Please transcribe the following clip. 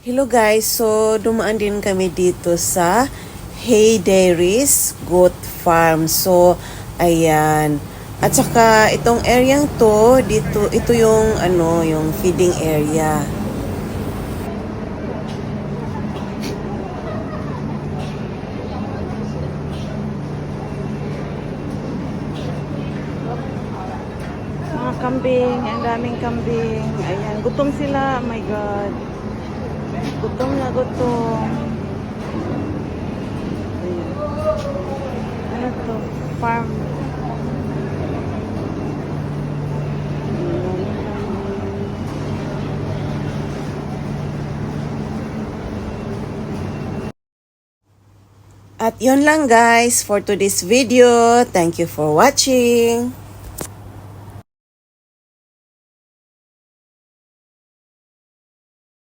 Hello guys, so dumaan din kami dito sa Hay Dairies Goat Farm. So, ayan. At saka itong area to, dito ito yung yung feeding area. Mga kambing, ang daming kambing. Ayan, gutom sila. Oh my God. Gutom na gutom. Ayan. Ano to? Farm. At yun lang guys for today's video. Thank you for watching.